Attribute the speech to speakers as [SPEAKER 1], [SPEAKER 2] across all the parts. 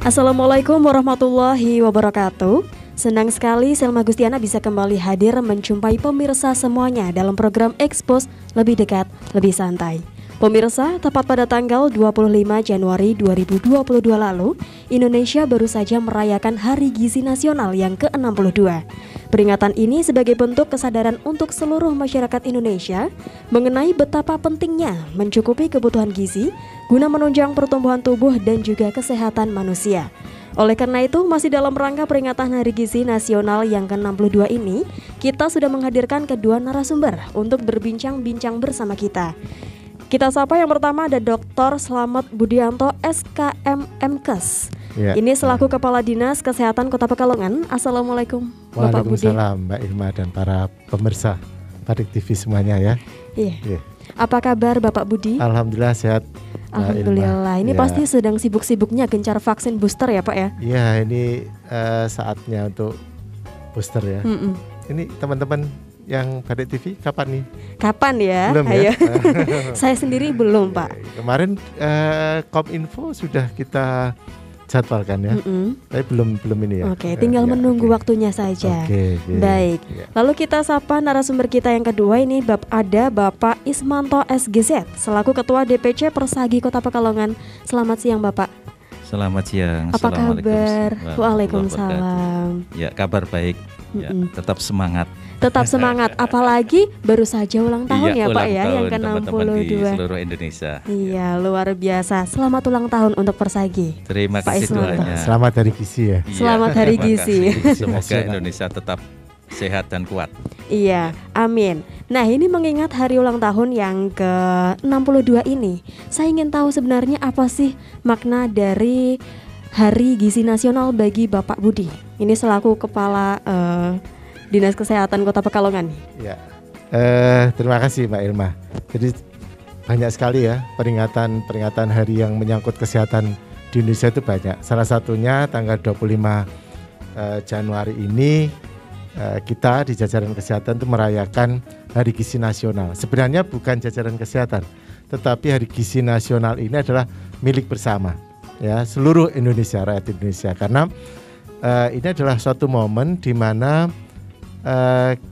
[SPEAKER 1] Assalamualaikum warahmatullahi wabarakatuh. Senang sekali Selma Gustiana bisa kembali hadir menjumpai pemirsa semuanya dalam program Expose Lebih Dekat, Lebih Santai. Pemirsa, tepat pada tanggal 25 Januari 2022 lalu, Indonesia baru saja merayakan Hari Gizi Nasional yang ke-62. Peringatan ini sebagai bentuk kesadaran untuk seluruh masyarakat Indonesia mengenai betapa pentingnya mencukupi kebutuhan gizi guna menunjang pertumbuhan tubuh dan juga kesehatan manusia. Oleh karena itu, masih dalam rangka peringatan Hari Gizi Nasional yang ke-62 ini, kita sudah menghadirkan kedua narasumber untuk berbincang-bincang bersama kita. Kita sapa yang pertama ada Dr. Slamet Budianto, SKM MKes. Ya. Ini selaku Kepala Dinas Kesehatan Kota Pekalongan. Assalamualaikum Bapak Budi.
[SPEAKER 2] Waalaikumsalam Mbak Irma dan para pemirsa Barik TV semuanya ya.
[SPEAKER 1] Iya. Apa kabar Bapak Budi?
[SPEAKER 2] Alhamdulillah sehat.
[SPEAKER 1] Alhamdulillah. Ini pasti sedang sibuk-sibuknya gencar vaksin booster ya Pak ya?
[SPEAKER 2] Iya, ini saatnya untuk booster ya. Ini teman-teman yang Barik TV kapan nih?
[SPEAKER 1] Kapan ya?
[SPEAKER 2] Belum
[SPEAKER 1] Ayo.
[SPEAKER 2] ya?
[SPEAKER 1] Saya sendiri belum Pak.
[SPEAKER 2] Kemarin Kominfo sudah kita jadwalkan ya, tapi belum ini ya.
[SPEAKER 1] Oke, tinggal menunggu waktunya saja.
[SPEAKER 2] Oke.
[SPEAKER 1] Baik. Lalu kita sapa narasumber kita yang kedua ini ada Bapak Ismanto SGZ selaku Ketua DPC Persagi Kota Pekalongan. Selamat siang Bapak.
[SPEAKER 3] Selamat siang.
[SPEAKER 1] Apa kabar? Waalaikumsalam.
[SPEAKER 3] Ya, kabar baik. Ya, tetap semangat.
[SPEAKER 1] Tetap semangat, apalagi baru saja ulang tahun ya Pak ya, yang ke-62
[SPEAKER 3] di seluruh Indonesia.
[SPEAKER 1] Iya, luar biasa. Selamat ulang tahun untuk Persagi.
[SPEAKER 3] Terima kasih doanya.
[SPEAKER 2] Selamat Hari Gizi ya.
[SPEAKER 1] Selamat Hari Gizi.
[SPEAKER 3] Semoga Indonesia tetap sehat dan kuat.
[SPEAKER 1] Iya, amin. Nah, ini mengingat hari ulang tahun yang ke-62 ini, saya ingin tahu sebenarnya apa sih makna dari Hari Gizi Nasional bagi Bapak Budi. Ini selaku Kepala Dinas Kesehatan Kota Pekalongan.
[SPEAKER 2] Ya, terima kasih Mbak Irma. Jadi banyak sekali ya peringatan hari yang menyangkut kesehatan di Indonesia itu banyak. Salah satunya tanggal 25 Januari ini kita di jajaran kesehatan itu merayakan Hari Gizi Nasional. Sebenarnya bukan jajaran kesehatan, tetapi Hari Gizi Nasional ini adalah milik bersama ya seluruh Indonesia, rakyat Indonesia. Karena ini adalah suatu momen di mana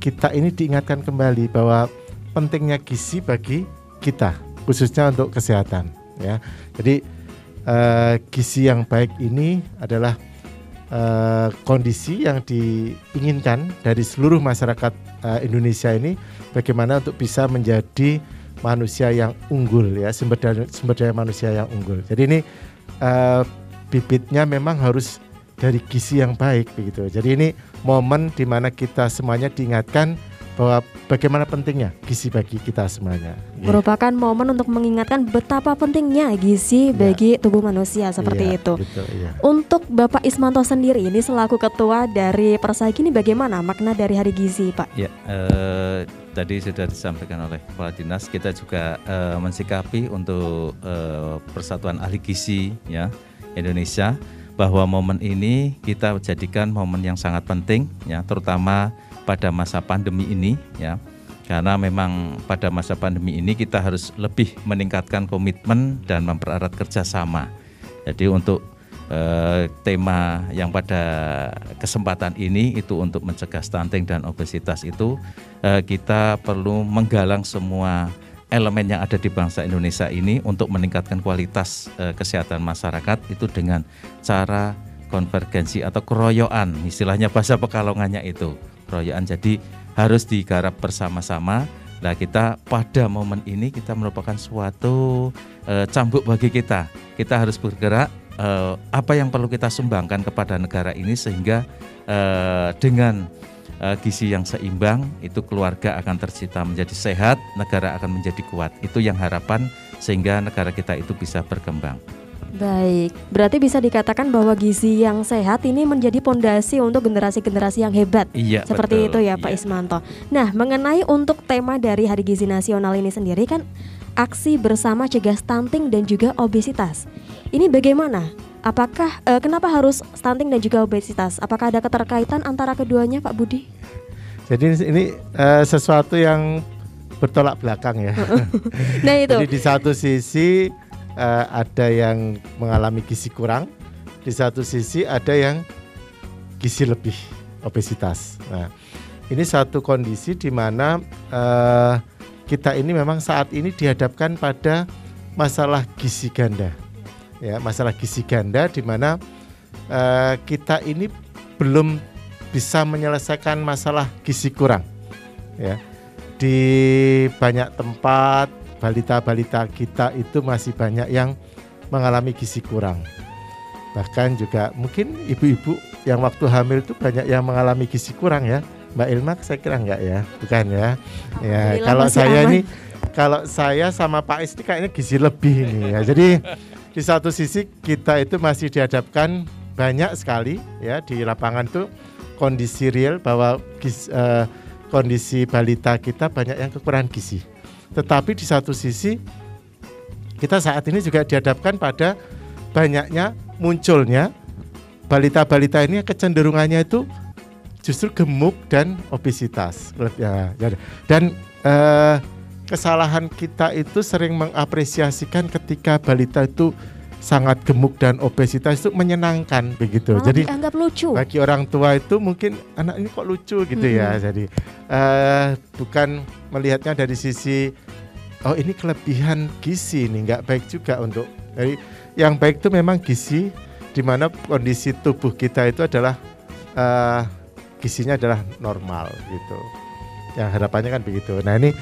[SPEAKER 2] kita ini diingatkan kembali bahwa pentingnya gizi bagi kita, khususnya untuk kesehatan ya. Jadi gizi yang baik ini adalah kondisi yang diinginkan dari seluruh masyarakat Indonesia ini, bagaimana untuk bisa menjadi manusia yang unggul ya, sumber daya manusia yang unggul. Jadi ini bibitnya memang harus dari gizi yang baik begitu. Jadi ini momen di mana kita semuanya diingatkan bahwa bagaimana pentingnya gizi bagi kita semuanya.
[SPEAKER 1] Merupakan momen untuk mengingatkan betapa pentingnya gizi bagi tubuh manusia seperti itu.
[SPEAKER 2] Betul, ya.
[SPEAKER 1] Untuk Bapak Ismanto sendiri ini selaku ketua dari Persagi ini bagaimana makna dari Hari Gizi, Pak?
[SPEAKER 3] Ya, tadi sudah disampaikan oleh Kepala Dinas, kita juga mensikapi untuk Persatuan Ahli Gizi ya Indonesia, bahwa momen ini kita jadikan momen yang sangat penting ya, terutama pada masa pandemi ini ya. Karena memang pada masa pandemi ini kita harus lebih meningkatkan komitmen dan mempererat kerjasama. Jadi untuk tema yang pada kesempatan ini itu untuk mencegah stunting dan obesitas itu kita perlu menggalang semua elemen yang ada di bangsa Indonesia ini untuk meningkatkan kualitas kesehatan masyarakat itu dengan cara konvergensi atau keroyokan, istilahnya bahasa Pekalongannya itu keroyokan. Jadi harus digarap bersama-sama. Nah, kita pada momen ini kita merupakan suatu cambuk bagi kita. Kita harus bergerak apa yang perlu kita sumbangkan kepada negara ini sehingga dengan gizi yang seimbang itu keluarga akan tercipta menjadi sehat, negara akan menjadi kuat. Itu yang harapan sehingga negara kita itu bisa berkembang.
[SPEAKER 1] Baik, berarti bisa dikatakan bahwa gizi yang sehat ini menjadi pondasi untuk generasi-generasi yang hebat.
[SPEAKER 3] Iya,
[SPEAKER 1] seperti
[SPEAKER 3] betul.
[SPEAKER 1] itu ya Pak Ismanto. Nah, mengenai untuk tema dari Hari Gizi Nasional ini sendiri kan aksi bersama cegah stunting dan juga obesitas. Ini bagaimana? Apakah kenapa harus stunting dan juga obesitas? Apakah ada keterkaitan antara keduanya Pak Budi?
[SPEAKER 2] Jadi ini sesuatu yang bertolak belakang ya.
[SPEAKER 1] Nah itu.
[SPEAKER 2] Jadi di satu sisi ada yang mengalami gizi kurang, di satu sisi ada yang gizi lebih, obesitas. Nah, ini satu kondisi di mana kita ini memang saat ini dihadapkan pada masalah gizi ganda. Ya, masalah gizi ganda di mana kita ini belum bisa menyelesaikan masalah gizi kurang. Ya. Di banyak tempat balita-balita kita itu masih banyak yang mengalami gizi kurang. Bahkan juga mungkin ibu-ibu yang waktu hamil itu banyak yang mengalami gizi kurang ya, Mbak Ilma, saya kira enggak ya, bukan ya? Ya kalau saya aman. Ini, kalau saya sama Pak Is ini kayaknya gizi lebih ini ya. Jadi di satu sisi kita itu masih dihadapkan banyak sekali ya di lapangan tuh kondisi real bahwa kondisi balita kita banyak yang kekurangan gizi. Tetapi di satu sisi kita saat ini juga dihadapkan pada banyaknya munculnya balita-balita ini kecenderungannya itu justru gemuk dan obesitas. Dan kesalahan kita itu sering mengapresiasikan ketika balita itu sangat gemuk dan obesitas itu menyenangkan begitu.
[SPEAKER 1] Malah
[SPEAKER 2] jadi
[SPEAKER 1] dianggap lucu.
[SPEAKER 2] Bagi orang tua itu mungkin anak ini kok lucu gitu ya. Jadi bukan melihatnya dari sisi oh ini kelebihan gizi nih, nggak baik juga untuk. Jadi yang baik itu memang gizi di mana kondisi tubuh kita itu adalah gizinya adalah normal gitu. Yang harapannya kan begitu. Nah ini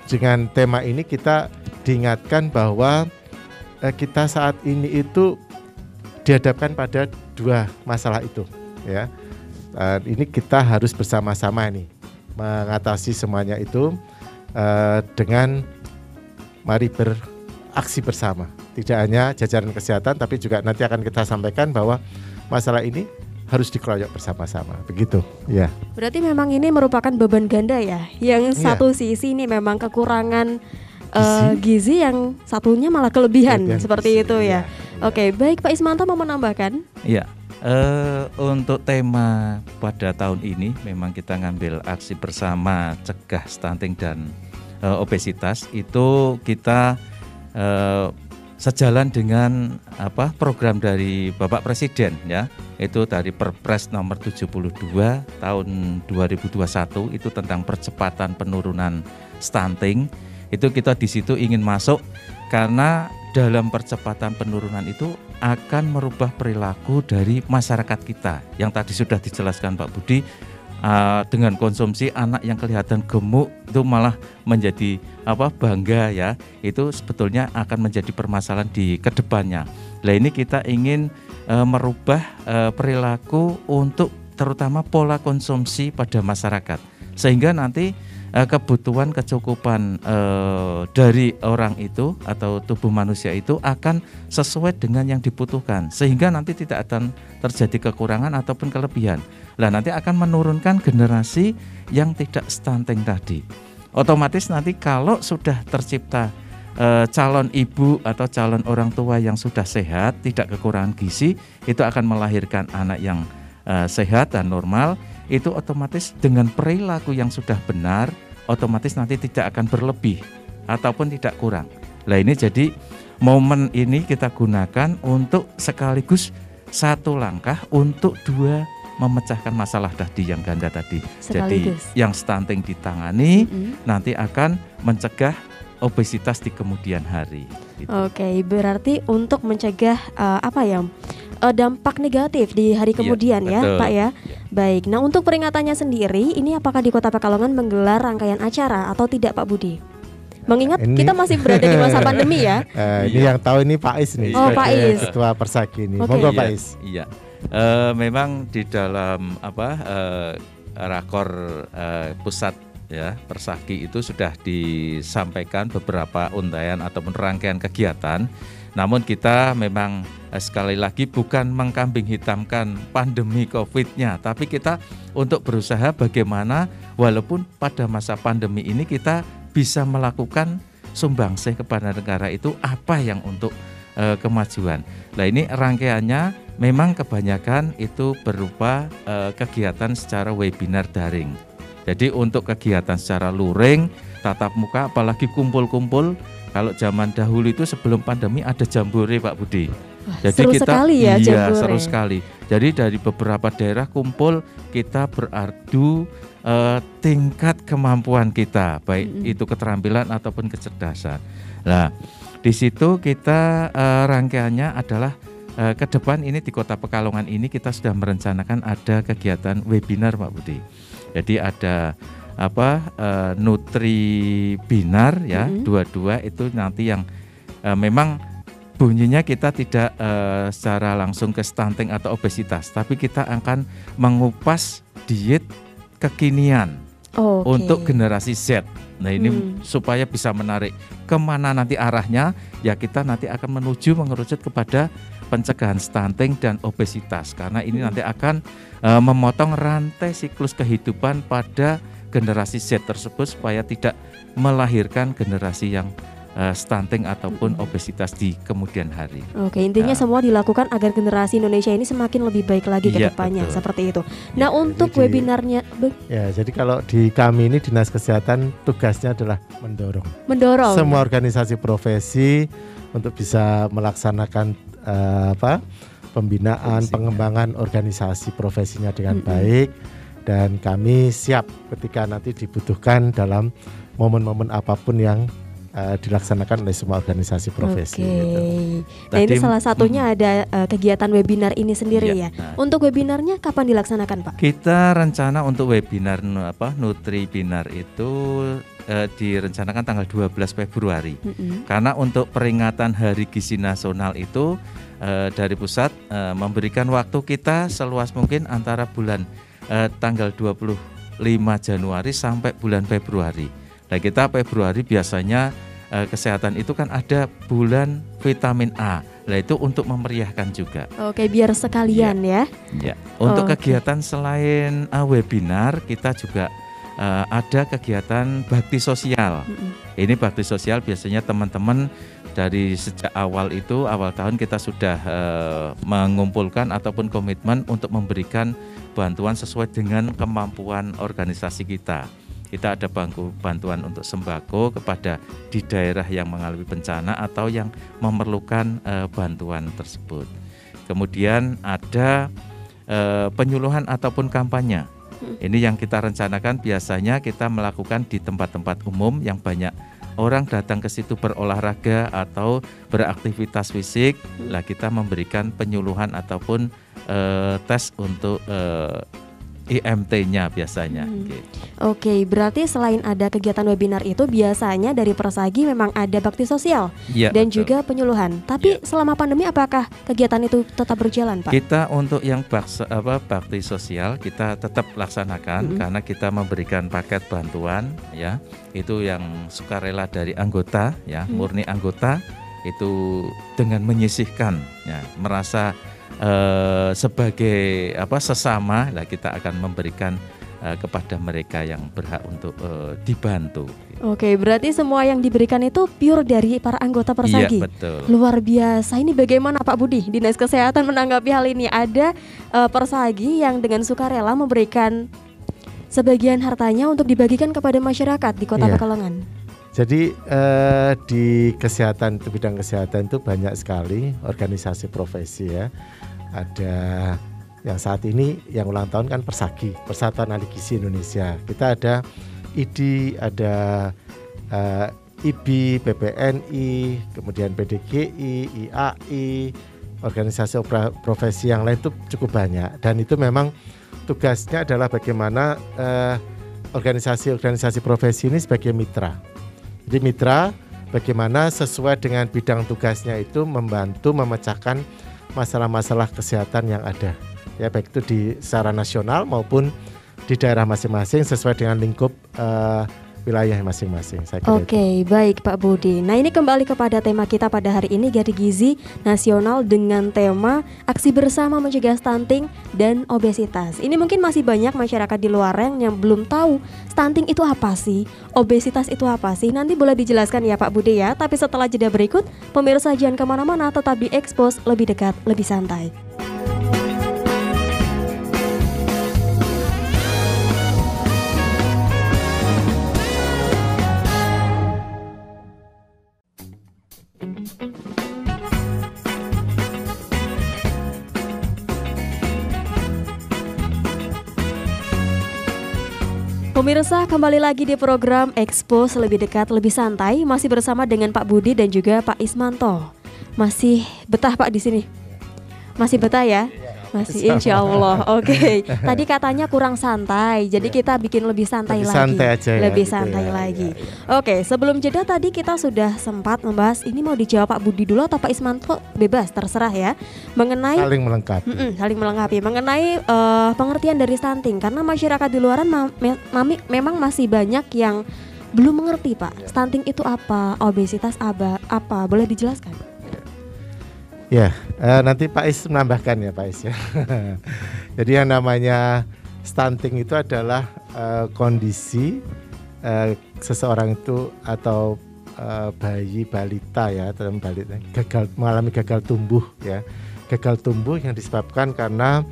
[SPEAKER 2] dengan tema ini kita diingatkan bahwa kita saat ini itu dihadapkan pada dua masalah itu ya. Ini kita harus bersama-sama nih mengatasi semuanya itu dengan mari beraksi bersama. Tidak hanya jajaran kesehatan tapi juga nanti akan kita sampaikan bahwa masalah ini harus dikeroyok bersama-sama, begitu ya.
[SPEAKER 1] Berarti memang ini merupakan beban ganda ya. Yang satu sisi ini memang kekurangan gizi, yang satunya malah kelebihan seperti itu ya. Oke, baik Pak Ismanto mau menambahkan?
[SPEAKER 3] Iya. Untuk tema pada tahun ini memang kita ngambil aksi bersama cegah stunting dan obesitas. Itu kita sejalan dengan program dari Bapak Presiden ya, itu dari Perpres nomor 72 tahun 2021 itu tentang percepatan penurunan stunting. Itu kita di situ ingin masuk karena dalam percepatan penurunan itu akan merubah perilaku dari masyarakat kita yang tadi sudah dijelaskan Pak Budi. Dengan konsumsi anak yang kelihatan gemuk itu malah menjadi bangga ya, itu sebetulnya akan menjadi permasalahan di kedepannya. Nah ini kita ingin merubah perilaku untuk terutama pola konsumsi pada masyarakat sehingga nanti kebutuhan kecukupan dari orang itu atau tubuh manusia itu akan sesuai dengan yang dibutuhkan sehingga nanti tidak akan terjadi kekurangan ataupun kelebihan. Nah nanti akan menurunkan generasi yang tidak stunting tadi. Otomatis nanti kalau sudah tercipta calon ibu atau calon orang tua yang sudah sehat, tidak kekurangan gizi, itu akan melahirkan anak yang sehat dan normal. Itu otomatis dengan perilaku yang sudah benar, otomatis nanti tidak akan berlebih ataupun tidak kurang. Nah ini jadi momen ini kita gunakan untuk sekaligus satu langkah untuk dua memecahkan masalah tadi yang ganda tadi. Sekaligus. Jadi yang stunting ditangani nanti akan mencegah obesitas di kemudian hari. Gitu. Oke,
[SPEAKER 1] berarti untuk mencegah dampak negatif di hari kemudian ya, Pak ya. Baik. Nah untuk peringatannya sendiri, ini apakah di Kota Pekalongan menggelar rangkaian acara atau tidak Pak Budi? Mengingat kita masih berada di masa pandemi ya.
[SPEAKER 2] Ini yang tahu ini Pak Is nih.
[SPEAKER 1] Oh Pak Is.
[SPEAKER 2] Ketua Persaki ini. Monggo Pak Is.
[SPEAKER 3] Iya. Memang di dalam rakor pusat ya Persaki itu sudah disampaikan beberapa untaian ataupun rangkaian kegiatan. Namun kita memang sekali lagi bukan mengkambing hitamkan pandemi COVID-nya, tapi kita untuk berusaha bagaimana walaupun pada masa pandemi ini kita bisa melakukan sumbangsih kepada negara itu apa yang untuk kemajuan. Nah ini rangkaiannya memang kebanyakan itu berupa kegiatan secara webinar daring. Jadi untuk kegiatan secara luring, tatap muka, apalagi kumpul-kumpul, kalau zaman dahulu itu sebelum pandemi ada jambore Pak Budi.
[SPEAKER 1] Wah,
[SPEAKER 3] Jadi
[SPEAKER 1] seru
[SPEAKER 3] kita
[SPEAKER 1] sekali ya jambore.
[SPEAKER 3] seru sekali. Jadi dari beberapa daerah kumpul, kita beradu tingkat kemampuan kita, baik itu keterampilan ataupun kecerdasan. Nah, di situ kita rangkaiannya adalah ke depan ini di Kota Pekalongan ini kita sudah merencanakan ada kegiatan webinar Pak Budi. Jadi ada Nutribinar ya, dua-dua itu nanti yang memang bunyinya kita tidak secara langsung ke stunting atau obesitas, tapi kita akan mengupas diet kekinian untuk generasi Z. Nah ini supaya bisa menarik kemana nanti arahnya, ya kita nanti akan mengerucut kepada pencegahan stunting dan obesitas, karena ini nanti akan memotong rantai siklus kehidupan pada generasi Z tersebut supaya tidak melahirkan generasi yang stunting ataupun obesitas di kemudian hari.
[SPEAKER 1] Oke, intinya semua dilakukan agar generasi Indonesia ini semakin lebih baik lagi ke depannya, seperti itu. Nah, untuk webinarnya
[SPEAKER 2] jadi kalau di kami ini Dinas Kesehatan tugasnya adalah mendorong semua organisasi profesi untuk bisa melaksanakan pembinaan, pengembangan organisasi profesinya dengan baik, dan kami siap ketika nanti dibutuhkan dalam momen-momen apapun yang dilaksanakan oleh semua organisasi profesi. Gitu.
[SPEAKER 1] Nah ini salah satunya ada kegiatan webinar ini sendiri ya. Untuk webinarnya kapan dilaksanakan Pak?
[SPEAKER 3] Kita rencana untuk webinar Nutribinar itu direncanakan tanggal 12 Februari. Karena untuk peringatan Hari Gizi Nasional itu dari pusat memberikan waktu kita seluas mungkin antara bulan tanggal 25 Januari sampai bulan Februari. Nah kita Februari biasanya kesehatan itu kan ada bulan vitamin A. Nah itu untuk memeriahkan juga.
[SPEAKER 1] Oke, biar sekalian ya.
[SPEAKER 3] Untuk kegiatan selain webinar, kita juga ada kegiatan bakti sosial. Ini bakti sosial biasanya teman-teman dari sejak awal tahun kita sudah mengumpulkan ataupun komitmen untuk memberikan bantuan sesuai dengan kemampuan organisasi kita. Kita ada bantuan untuk sembako kepada di daerah yang mengalami bencana atau yang memerlukan bantuan tersebut. Kemudian ada penyuluhan ataupun kampanye. Ini yang kita rencanakan biasanya kita melakukan di tempat-tempat umum yang banyak orang datang ke situ berolahraga atau beraktivitas fisik. Lah kita memberikan penyuluhan ataupun tes untuk IMT-nya biasanya.
[SPEAKER 1] Oke, berarti selain ada kegiatan webinar itu biasanya dari Persagi memang ada bakti sosial dan betul. Juga penyuluhan. Tapi selama pandemi apakah kegiatan itu tetap berjalan, Pak?
[SPEAKER 3] Kita untuk yang bakti sosial kita tetap laksanakan karena kita memberikan paket bantuan ya. Itu yang sukarela dari anggota ya, murni anggota itu dengan menyisihkan ya, merasa sebagai sesama lah kita akan memberikan kepada mereka yang berhak untuk dibantu.
[SPEAKER 1] Oke, berarti semua yang diberikan itu pure dari para anggota Persagi.
[SPEAKER 3] Iya, betul.
[SPEAKER 1] Luar biasa. Ini bagaimana Pak Budi, Dinas Kesehatan menanggapi hal ini? Ada Persagi yang dengan sukarela memberikan sebagian hartanya untuk dibagikan kepada masyarakat di Kota Pekalongan.
[SPEAKER 2] Jadi di kesehatan, bidang kesehatan itu banyak sekali organisasi profesi ya. Ada yang saat ini yang ulang tahun kan Persagi, Persatuan Ahli Gizi Indonesia. Kita ada IDI, ada IBI, PPNI, kemudian PDGI, IAI, organisasi profesi yang lain itu cukup banyak. Dan itu memang tugasnya adalah bagaimana organisasi-organisasi profesi ini sebagai mitra. Jadi mitra bagaimana sesuai dengan bidang tugasnya itu membantu memecahkan masalah-masalah kesehatan yang ada. Ya baik itu di secara nasional maupun di daerah masing-masing sesuai dengan lingkup wilayah masing-masing.
[SPEAKER 1] Oke, baik Pak Budi. Nah ini kembali kepada tema kita pada hari ini, Hari Gizi Nasional dengan tema Aksi Bersama Mencegah Stunting dan Obesitas. Ini mungkin masih banyak masyarakat di luar yang belum tahu stunting itu apa sih, obesitas itu apa sih. Nanti boleh dijelaskan ya Pak Budi ya. Tapi setelah jeda berikut, pemirsa jangan kemana-mana, tetap di Expose Lebih Dekat, Lebih Santai. Pemirsa, kembali lagi di program Expose Lebih Dekat Lebih Santai, masih bersama dengan Pak Budi dan juga Pak Ismanto. Masih betah Pak di sini? Masih betah ya? Masih, insya Allah. Oke. Tadi katanya kurang santai, jadi kita bikin lebih santai
[SPEAKER 2] lebih
[SPEAKER 1] lagi.
[SPEAKER 2] Santai aja ya,
[SPEAKER 1] lebih
[SPEAKER 2] gitu
[SPEAKER 1] santai
[SPEAKER 2] ya,
[SPEAKER 1] lagi.
[SPEAKER 2] ya.
[SPEAKER 1] Oke, sebelum jeda tadi kita sudah sempat membahas, ini mau dijawab Pak Budi dulu atau Pak Ismanto, bebas terserah ya. Mengenai
[SPEAKER 2] Saling melengkapi.
[SPEAKER 1] saling melengkapi. Mengenai pengertian dari stunting, karena masyarakat di luaran memang masih banyak yang belum mengerti Pak. Stunting itu apa? Obesitas apa? Boleh dijelaskan?
[SPEAKER 2] Ya, nanti Pak Is menambahkan ya Pak Is ya. Jadi yang namanya stunting itu adalah kondisi seseorang itu atau bayi balita ya, dalam balita mengalami gagal tumbuh ya. Gagal tumbuh yang disebabkan karena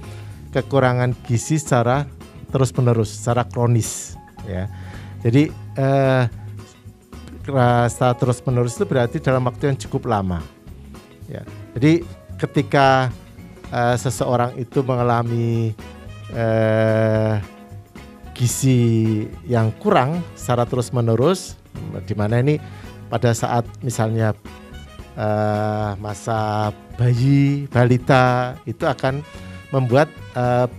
[SPEAKER 2] kekurangan gizi secara terus-menerus, secara kronis ya. Jadi rasa terus-menerus itu berarti dalam waktu yang cukup lama. Ya. Jadi ketika seseorang itu mengalami gizi yang kurang secara terus-menerus, di mana ini pada saat misalnya masa bayi, balita, itu akan membuat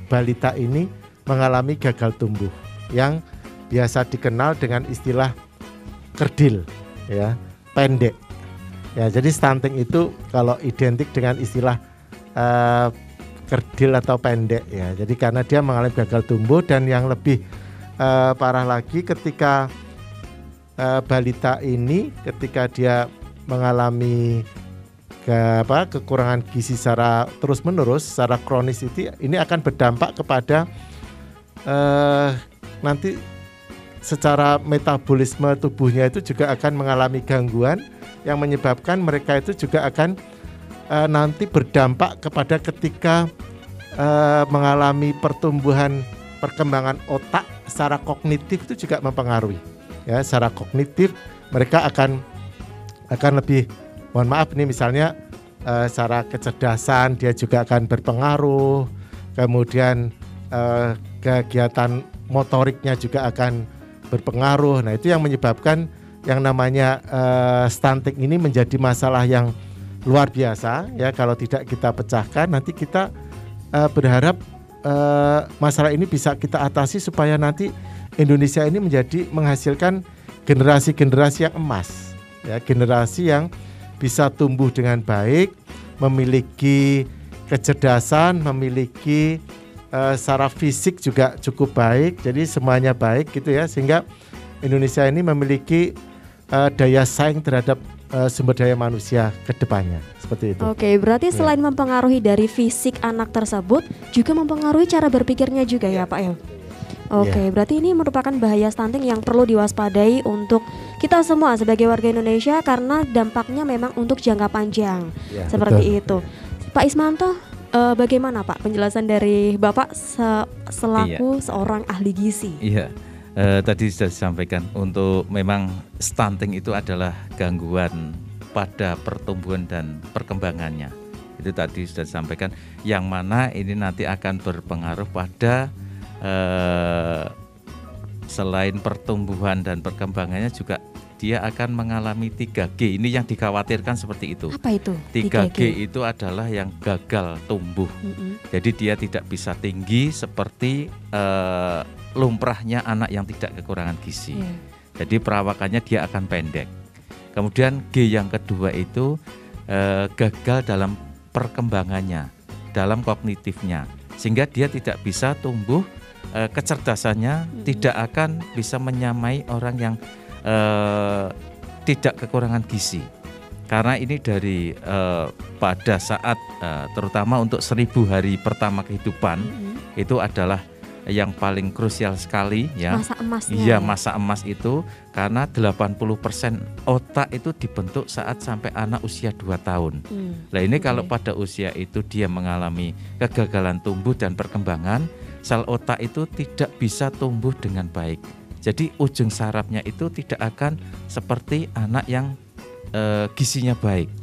[SPEAKER 2] balita ini mengalami gagal tumbuh yang biasa dikenal dengan istilah kerdil, ya, pendek. Ya, jadi stunting itu kalau identik dengan istilah kerdil atau pendek ya. Jadi karena dia mengalami gagal tumbuh, dan yang lebih parah lagi ketika balita ini ketika dia mengalami kekurangan gizi secara terus-menerus, secara kronis, itu ini akan berdampak kepada nanti secara metabolisme tubuhnya itu juga akan mengalami gangguan yang menyebabkan mereka itu juga akan nanti berdampak kepada ketika mengalami perkembangan otak secara kognitif, itu juga mempengaruhi ya. Secara kognitif mereka akan lebih, mohon maaf nih, misalnya secara kecerdasan dia juga akan berpengaruh, kemudian kegiatan motoriknya juga akan berpengaruh. Nah, itu yang menyebabkan yang namanya stunting ini menjadi masalah yang luar biasa ya. Kalau tidak kita pecahkan, nanti kita berharap masalah ini bisa kita atasi supaya nanti Indonesia ini menghasilkan generasi-generasi yang emas ya, generasi yang bisa tumbuh dengan baik, memiliki kecerdasan, memiliki secara fisik juga cukup baik, jadi semuanya baik gitu ya, sehingga Indonesia ini memiliki daya saing terhadap sumber daya manusia ke depannya, seperti itu.
[SPEAKER 1] Oke, berarti selain mempengaruhi dari fisik anak tersebut, juga mempengaruhi cara berpikirnya juga ya Pak El? Oke, berarti ini merupakan bahaya stunting yang perlu diwaspadai untuk kita semua sebagai warga Indonesia, karena dampaknya memang untuk jangka panjang, seperti itu. Pak Ismanto, bagaimana Pak penjelasan dari Bapak selaku seorang ahli gizi?
[SPEAKER 3] Iya. Tadi sudah disampaikan, untuk memang stunting itu adalah gangguan pada pertumbuhan dan perkembangannya. Itu tadi sudah disampaikan, yang mana ini nanti akan berpengaruh pada selain pertumbuhan dan perkembangannya juga dia akan mengalami 3G. Ini yang dikhawatirkan seperti itu.
[SPEAKER 1] Apa itu?
[SPEAKER 3] 3G itu adalah yang gagal tumbuh. Jadi dia tidak bisa tinggi seperti lumrahnya anak yang tidak kekurangan gizi. Jadi perawakannya dia akan pendek. Kemudian G yang kedua itu gagal dalam perkembangannya, dalam kognitifnya, sehingga dia tidak bisa tumbuh, kecerdasannya tidak akan bisa menyamai orang yang tidak kekurangan gizi. Karena ini dari pada saat terutama untuk 1000 hari pertama kehidupan itu adalah yang paling krusial sekali ya.
[SPEAKER 1] Masa emasnya.
[SPEAKER 3] Iya, masa emas itu, karena 80% otak itu dibentuk saat sampai anak usia 2 tahun. Nah, ini kalau pada usia itu dia mengalami kegagalan tumbuh dan perkembangan, sel otak itu tidak bisa tumbuh dengan baik. Jadi ujung sarafnya itu tidak akan seperti anak yang gizinya baik,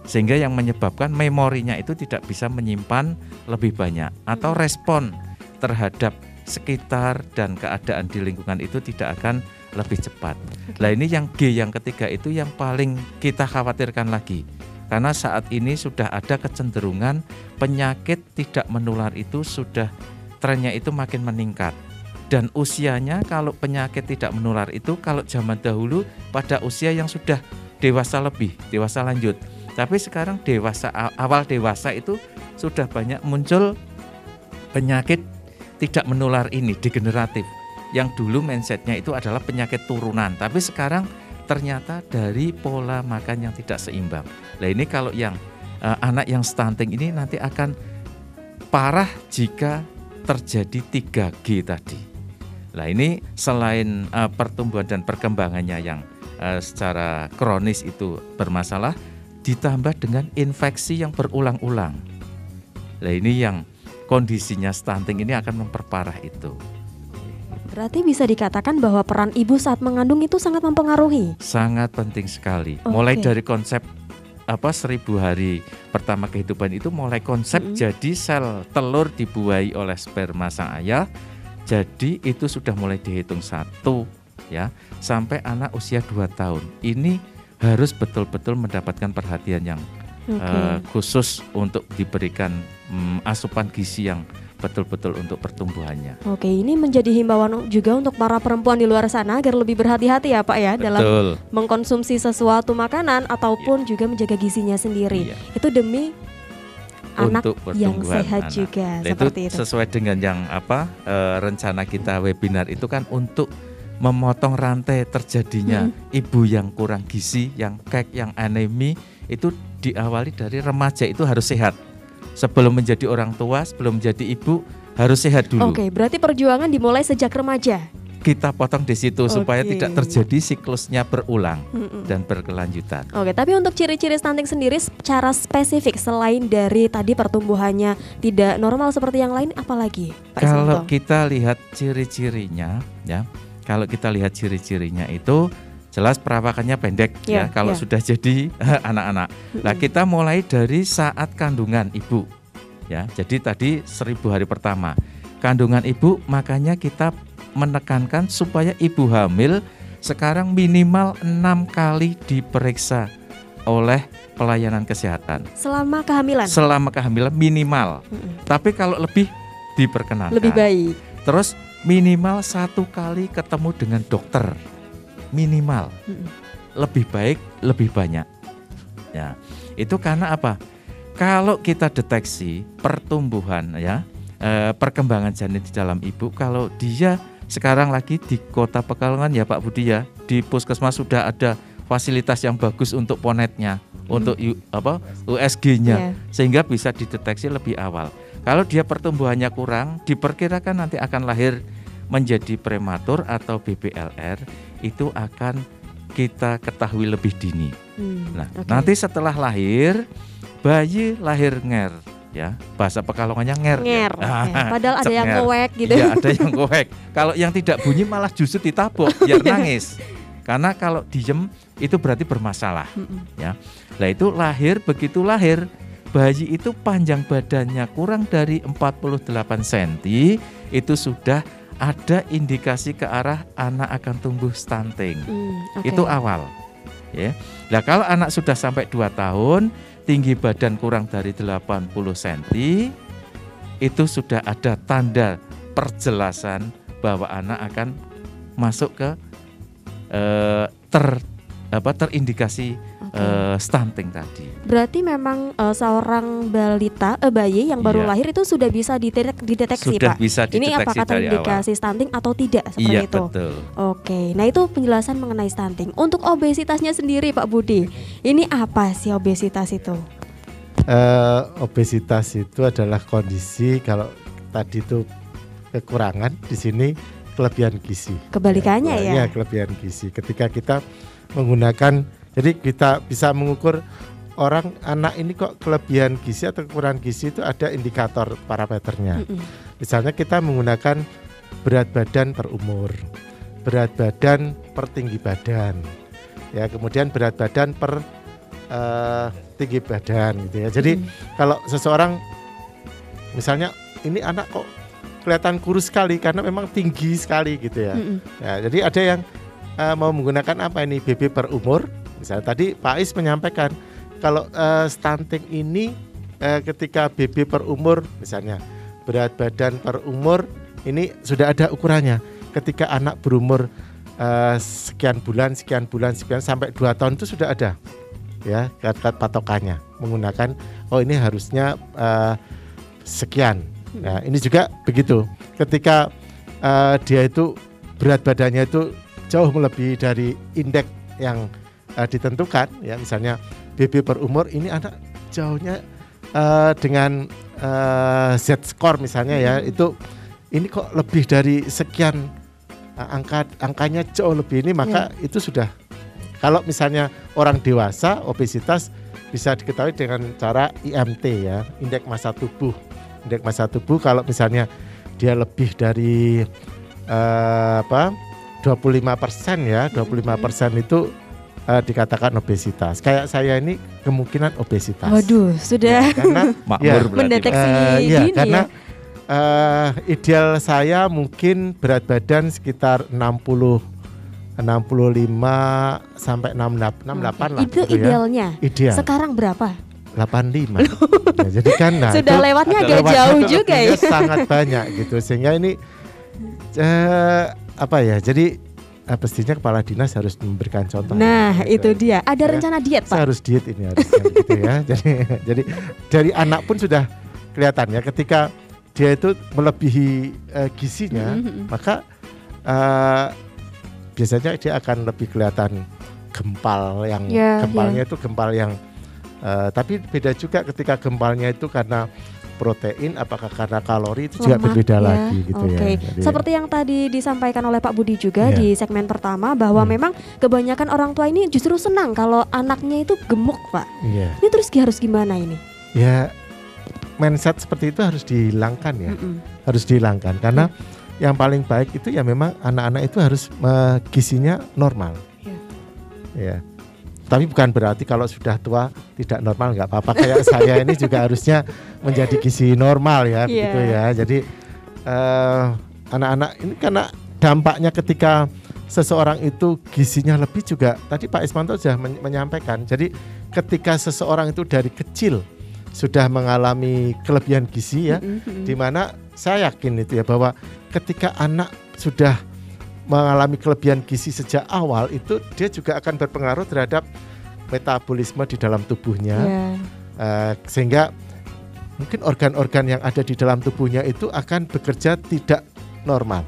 [SPEAKER 3] sehingga yang menyebabkan memorinya itu tidak bisa menyimpan lebih banyak atau respon terhadap sekitar dan keadaan di lingkungan itu tidak akan lebih cepat. Nah ini yang G yang ketiga itu yang paling kita khawatirkan lagi. Karena saat ini sudah ada kecenderungan penyakit tidak menular itu sudah trennya itu makin meningkat. Dan usianya kalau penyakit tidak menular itu kalau zaman dahulu pada usia yang sudah dewasa lebih, dewasa lanjut. Tapi sekarang awal dewasa itu sudah banyak muncul penyakit tidak menular ini, degeneratif. Yang dulu mindsetnya itu adalah penyakit turunan, tapi sekarang ternyata dari pola makan yang tidak seimbang. Nah ini kalau yang anak yang stunting ini nanti akan parah jika terjadi 3G tadi. Nah ini selain pertumbuhan dan perkembangannya yang secara kronis itu bermasalah, ditambah dengan infeksi yang berulang-ulang. Nah ini yang kondisinya stunting ini akan memperparah itu.
[SPEAKER 1] Berarti bisa dikatakan bahwa peran ibu saat mengandung itu sangat mempengaruhi.
[SPEAKER 3] Sangat penting sekali.
[SPEAKER 1] Oke.
[SPEAKER 3] Mulai dari konsep 1000 hari pertama kehidupan itu mulai konsep jadi sel telur dibuahi oleh sperma sang ayah. Jadi itu sudah mulai dihitung 1 ya sampai anak usia 2 tahun. Ini harus betul-betul mendapatkan perhatian yang khusus untuk diberikan asupan gizi yang betul-betul untuk pertumbuhannya.
[SPEAKER 1] Oke, ini menjadi himbauan juga untuk para perempuan di luar sana agar lebih berhati-hati ya Pak ya dalam mengkonsumsi sesuatu makanan ataupun juga menjaga gizinya sendiri. Itu demi anak yang sehat juga.
[SPEAKER 3] Nah,
[SPEAKER 1] seperti itu.
[SPEAKER 3] Sesuai dengan yang rencana kita webinar itu kan untuk memotong rantai terjadinya ibu yang kurang gizi, yang kek, yang anemi itu diawali dari remaja itu harus sehat. Sebelum menjadi orang tua, sebelum menjadi ibu harus sehat dulu.
[SPEAKER 1] Oke, berarti perjuangan dimulai sejak remaja.
[SPEAKER 3] Kita potong di situ supaya tidak terjadi siklusnya berulang dan berkelanjutan.
[SPEAKER 1] Oke, tapi untuk ciri-ciri stunting sendiri secara spesifik selain dari tadi pertumbuhannya tidak normal seperti yang lain, apalagi Pak
[SPEAKER 3] Kalau
[SPEAKER 1] Ismanto?
[SPEAKER 3] kita lihat ciri-cirinya ya. Kalau kita lihat ciri-cirinya itu jelas perawakannya pendek ya kalau sudah jadi anak-anak. Nah, kita mulai dari saat kandungan ibu. Ya, jadi tadi 1000 hari pertama. Kandungan ibu makanya kita menekankan supaya ibu hamil sekarang minimal 6 kali diperiksa oleh pelayanan kesehatan.
[SPEAKER 1] Selama kehamilan?
[SPEAKER 3] Selama kehamilan minimal. Tapi kalau lebih diperkenankan.
[SPEAKER 1] Lebih baik.
[SPEAKER 3] Terus minimal 1 kali ketemu dengan dokter, minimal. Lebih baik, lebih banyak. Ya, itu karena apa? Kalau kita deteksi pertumbuhan ya, perkembangan janin di dalam ibu, kalau dia sekarang lagi di Kota Pekalongan ya Pak Budi ya, di puskesmas sudah ada fasilitas yang bagus untuk ponetnya, untuk USG-nya, sehingga bisa dideteksi lebih awal. Kalau dia pertumbuhannya kurang, diperkirakan nanti akan lahir menjadi prematur atau BBLR, itu akan kita ketahui lebih dini. Nanti setelah lahir, bayi lahir nger, ya bahasa Pekalongannya nger.
[SPEAKER 1] Ya. Padahal ada yang ngewek gitu.
[SPEAKER 3] Iya, ada yang ngewek. Kalau yang tidak bunyi malah justru ditabok biar nangis. Karena kalau diem itu berarti bermasalah. Ya, nah itu lahir, begitu lahir bayi itu panjang badannya kurang dari 48 cm, itu sudah ada indikasi ke arah anak akan tumbuh stunting. Itu awal. Ya. Nah, kalau anak sudah sampai 2 tahun, tinggi badan kurang dari 80 cm, itu sudah ada tanda perjelasan bahwa anak akan masuk ke terindikasi stunting tadi.
[SPEAKER 1] Berarti memang seorang bayi yang baru lahir itu sudah bisa dideteksi
[SPEAKER 3] sudah
[SPEAKER 1] Pak.
[SPEAKER 3] Bisa dideteksi.
[SPEAKER 1] Ini apakah terindikasi stunting atau tidak seperti itu?
[SPEAKER 3] Iya betul.
[SPEAKER 1] Oke, nah itu penjelasan mengenai stunting. Untuk obesitasnya sendiri Pak Budi, ini apa sih obesitas itu?
[SPEAKER 2] Obesitas itu adalah kondisi, kalau tadi itu kekurangan, di sini kelebihan gizi.
[SPEAKER 1] Kebalikannya ya?
[SPEAKER 2] Ya, kelebihan gizi. Ketika kita menggunakan, jadi kita bisa mengukur orang anak ini kok kelebihan gizi atau kekurangan gizi, itu ada indikator parameternya. Misalnya kita menggunakan berat badan per umur, berat badan per tinggi badan, ya kemudian berat badan per tinggi badan gitu ya. Jadi kalau seseorang misalnya ini anak kok kelihatan kurus sekali karena memang tinggi sekali gitu ya. Ya, jadi ada yang mau menggunakan apa ini BB per umur. Misalnya tadi Pak Ais menyampaikan kalau stunting ini ketika BB per umur misalnya berat badan per umur ini sudah ada ukurannya. Ketika anak berumur sekian bulan sampai 2 tahun itu sudah ada ya patokannya menggunakan ini harusnya sekian. Nah, ini juga begitu. Ketika dia itu berat badannya itu jauh melebihi dari indeks yang ditentukan ya, misalnya BB per umur ini anak jauhnya dengan Z-score misalnya ya, itu ini kok lebih dari sekian angkanya jauh lebih ini, maka itu sudah, kalau misalnya orang dewasa obesitas bisa diketahui dengan cara IMT ya, indeks massa tubuh. Indeks massa tubuh kalau misalnya dia lebih dari 25% ya, 25% itu dikatakan obesitas. Kayak saya ini kemungkinan obesitas.
[SPEAKER 1] Waduh, sudah
[SPEAKER 2] ya, karena
[SPEAKER 1] mendeteksi dini
[SPEAKER 2] karena ideal saya mungkin berat badan sekitar 65 sampai 68 lah.
[SPEAKER 1] Itu
[SPEAKER 2] gitu
[SPEAKER 1] idealnya.
[SPEAKER 2] Ya. Ideal.
[SPEAKER 1] Sekarang berapa?
[SPEAKER 2] 85. Ya, jadi kan
[SPEAKER 1] sudah lewatnya agak jauh juga ya.
[SPEAKER 2] Sangat banyak gitu, sehingga ini jadi pastinya kepala dinas harus memberikan contoh.
[SPEAKER 1] Nah,
[SPEAKER 2] gitu.
[SPEAKER 1] itu dia. Ada rencana diet, Pak?
[SPEAKER 2] Saya harus diet ini harusnya gitu ya. Jadi dari anak pun sudah kelihatan ya, ketika dia itu melebihi gizinya, maka biasanya dia akan lebih kelihatan gempal, yang gempalnya itu gempal yang tapi beda juga ketika gempalnya itu karena protein, apakah karena kalori, itu juga berbeda lagi gitu ya. Jadi,
[SPEAKER 1] seperti yang tadi disampaikan oleh Pak Budi juga di segmen pertama, bahwa memang kebanyakan orang tua ini justru senang kalau anaknya itu gemuk, Pak. Ini terus harus gimana ini? Ya,
[SPEAKER 2] mindset seperti itu harus dihilangkan ya. Harus dihilangkan karena yang paling baik itu ya memang anak-anak itu harus gizinya normal. Ya. Tapi bukan berarti kalau sudah tua tidak normal, nggak apa-apa. Kayak saya ini juga harusnya menjadi gizi normal ya, begitu ya. Jadi anak-anak ini karena dampaknya ketika seseorang itu gizinya lebih juga. Tadi Pak Ismanto sudah menyampaikan. Jadi ketika seseorang itu dari kecil sudah mengalami kelebihan gizi ya, di mana saya yakin itu ya bahwa ketika anak sudah mengalami kelebihan gizi sejak awal, itu dia juga akan berpengaruh terhadap metabolisme di dalam tubuhnya, sehingga mungkin organ-organ yang ada di dalam tubuhnya itu akan bekerja tidak normal,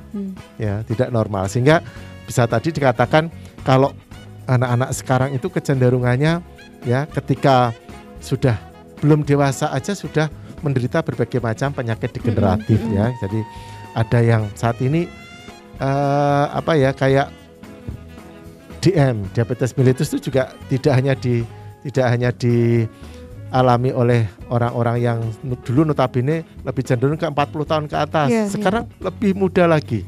[SPEAKER 2] ya tidak normal, sehingga bisa tadi dikatakan kalau anak-anak sekarang itu kecenderungannya ya ketika sudah belum dewasa aja sudah menderita berbagai macam penyakit degeneratif ya. Jadi ada yang saat ini kayak DM, diabetes mellitus itu juga tidak hanya dialami oleh orang-orang yang dulu notabene lebih cenderung ke 40 tahun ke atas, sekarang lebih muda lagi.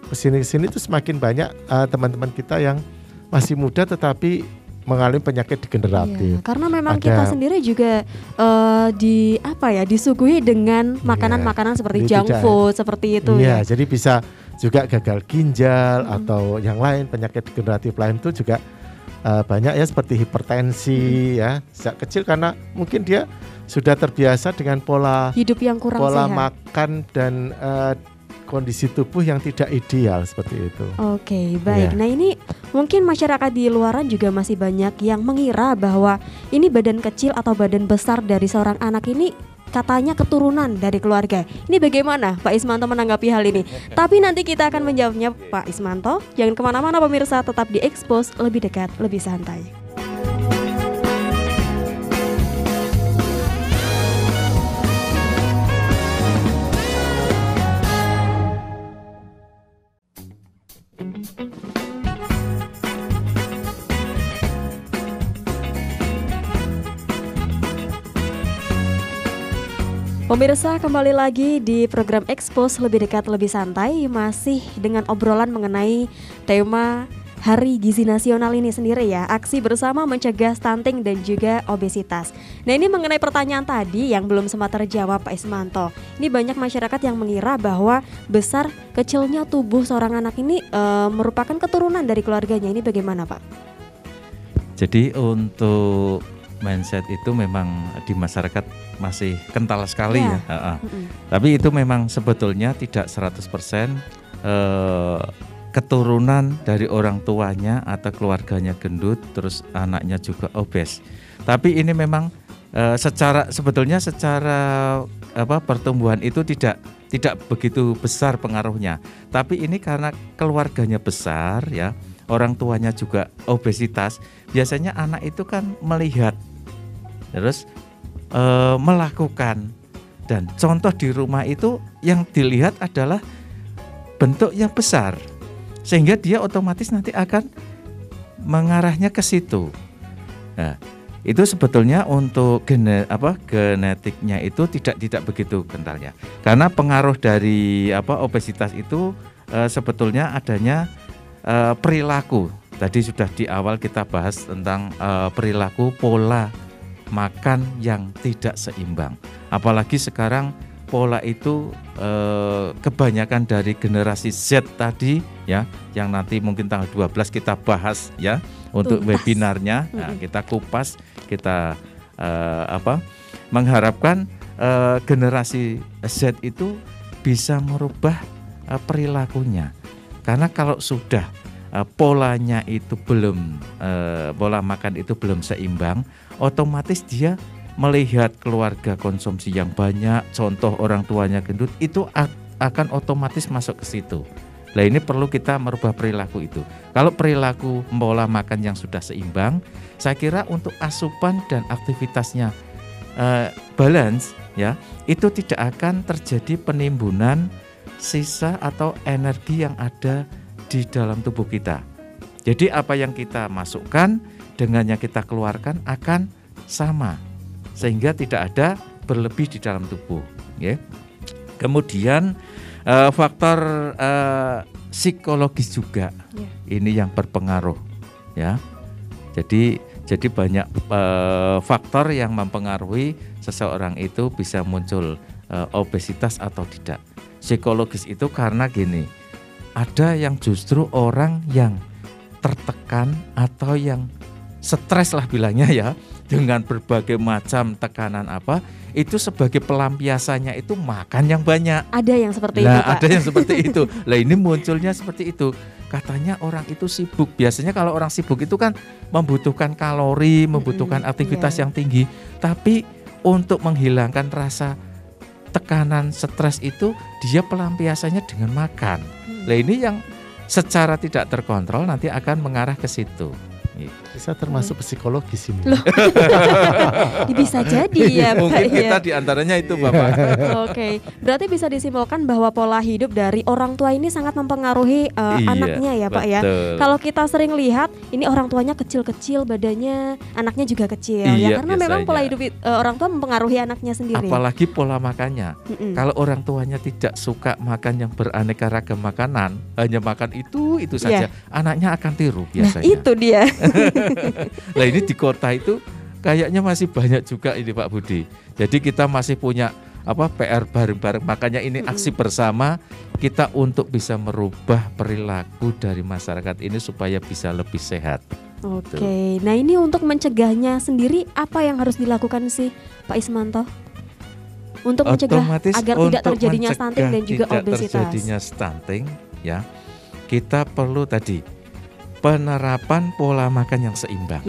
[SPEAKER 2] Kesini-kesini itu semakin banyak teman-teman kita yang masih muda tetapi mengalami penyakit degeneratif.
[SPEAKER 1] Karena memang kita sendiri juga disuguhi dengan makanan-makanan seperti junk food seperti itu.
[SPEAKER 2] Jadi bisa juga gagal ginjal atau yang lain, penyakit degeneratif lain itu juga banyak ya, seperti hipertensi ya sejak kecil karena mungkin dia sudah terbiasa dengan pola
[SPEAKER 1] hidup yang kurang sehat,
[SPEAKER 2] makan dan kondisi tubuh yang tidak ideal seperti itu.
[SPEAKER 1] Oke, baik. Nah ini mungkin masyarakat di luaran juga masih banyak yang mengira bahwa ini badan kecil atau badan besar dari seorang anak ini katanya keturunan dari keluarga. Ini bagaimana Pak Ismanto menanggapi hal ini? Tapi nanti kita akan menjawabnya Pak Ismanto. Jangan kemana-mana pemirsa, tetap di Expose, lebih dekat, lebih santai. Pemirsa, kembali lagi di program Expose, lebih dekat, lebih santai, masih dengan obrolan mengenai tema Hari Gizi Nasional ini sendiri ya, aksi bersama mencegah stunting dan juga obesitas. Nah ini mengenai pertanyaan tadi yang belum sempat terjawab Pak Ismanto. Ini banyak masyarakat yang mengira bahwa besar kecilnya tubuh seorang anak ini merupakan keturunan dari keluarganya. Ini bagaimana Pak?
[SPEAKER 3] Jadi untuk mindset itu memang di masyarakat masih kental sekali ya. Tapi itu memang sebetulnya tidak 100% keturunan dari orang tuanya atau keluarganya gendut terus anaknya juga obes. Tapi ini memang sebetulnya secara pertumbuhan itu tidak begitu besar pengaruhnya. Tapi ini karena keluarganya besar ya, orang tuanya juga obesitas, biasanya anak itu kan melihat terus melakukan, dan contoh di rumah itu yang dilihat adalah bentuk yang besar, sehingga dia otomatis nanti akan mengarahnya ke situ. Nah, itu sebetulnya untuk genetiknya itu tidak begitu kentalnya. Karena pengaruh dari obesitas itu sebetulnya adanya perilaku. Tadi sudah di awal kita bahas tentang perilaku pola makan yang tidak seimbang. Apalagi sekarang pola itu kebanyakan dari generasi Z tadi ya, yang nanti mungkin tanggal 12 kita bahas ya untuk webinarnya. Nah, kita kupas, kita mengharapkan generasi Z itu bisa merubah perilakunya. Karena kalau sudah polanya itu belum pola makan itu belum seimbang, otomatis dia melihat keluarga konsumsi yang banyak, contoh orang tuanya gendut, itu akan otomatis masuk ke situ. Nah ini perlu kita merubah perilaku itu. Kalau perilaku pola makan yang sudah seimbang, saya kira untuk asupan dan aktivitasnya balance ya, itu tidak akan terjadi penimbunan sisa atau energi yang ada di dalam tubuh kita. Jadi apa yang kita masukkan dengan yang kita keluarkan akan sama, sehingga tidak ada berlebih di dalam tubuh. Ya. Kemudian faktor psikologis juga ini yang berpengaruh. Ya, jadi banyak faktor yang mempengaruhi seseorang itu bisa muncul obesitas atau tidak. Psikologis itu karena gini, ada yang justru orang yang tertekan atau yang stres lah bilangnya ya, dengan berbagai macam tekanan itu sebagai pelampiasannya itu makan yang banyak.
[SPEAKER 1] Ada yang seperti itu, Pak.
[SPEAKER 3] Ada yang seperti itu. Lah ini munculnya seperti itu. Katanya orang itu sibuk. Biasanya kalau orang sibuk itu kan membutuhkan kalori, membutuhkan aktivitas yang tinggi. Tapi untuk menghilangkan rasa tekanan, stres itu dia pelampiasannya dengan makan. Lah ini yang secara tidak terkontrol nanti akan mengarah ke situ.
[SPEAKER 2] Bisa termasuk psikologis ini.
[SPEAKER 1] Bisa jadi ya Pak.
[SPEAKER 3] Mungkin kita diantaranya itu Bapak.
[SPEAKER 1] Oke, berarti bisa disimpulkan bahwa pola hidup dari orang tua ini sangat mempengaruhi anaknya ya Pak ya. Kalau kita sering lihat ini orang tuanya kecil-kecil badannya, anaknya juga kecil ya, karena memang pola hidup orang tua mempengaruhi anaknya sendiri.
[SPEAKER 3] Apalagi pola makannya. Kalau orang tuanya tidak suka makan yang beraneka ragam makanan, hanya makan itu saja, anaknya akan tiru biasanya.
[SPEAKER 1] Nah, itu dia.
[SPEAKER 3] Nah ini di kota itu kayaknya masih banyak juga ini Pak Budi. Jadi kita masih punya PR bareng-bareng. Makanya ini aksi bersama kita untuk bisa merubah perilaku dari masyarakat ini supaya bisa lebih sehat.
[SPEAKER 1] Oke, nah ini untuk mencegahnya sendiri apa yang harus dilakukan sih Pak Ismanto? Untuk mencegah agar tidak terjadinya stunting dan juga obesitas.
[SPEAKER 3] Terjadinya stunting ya, kita perlu tadi penerapan pola makan yang seimbang,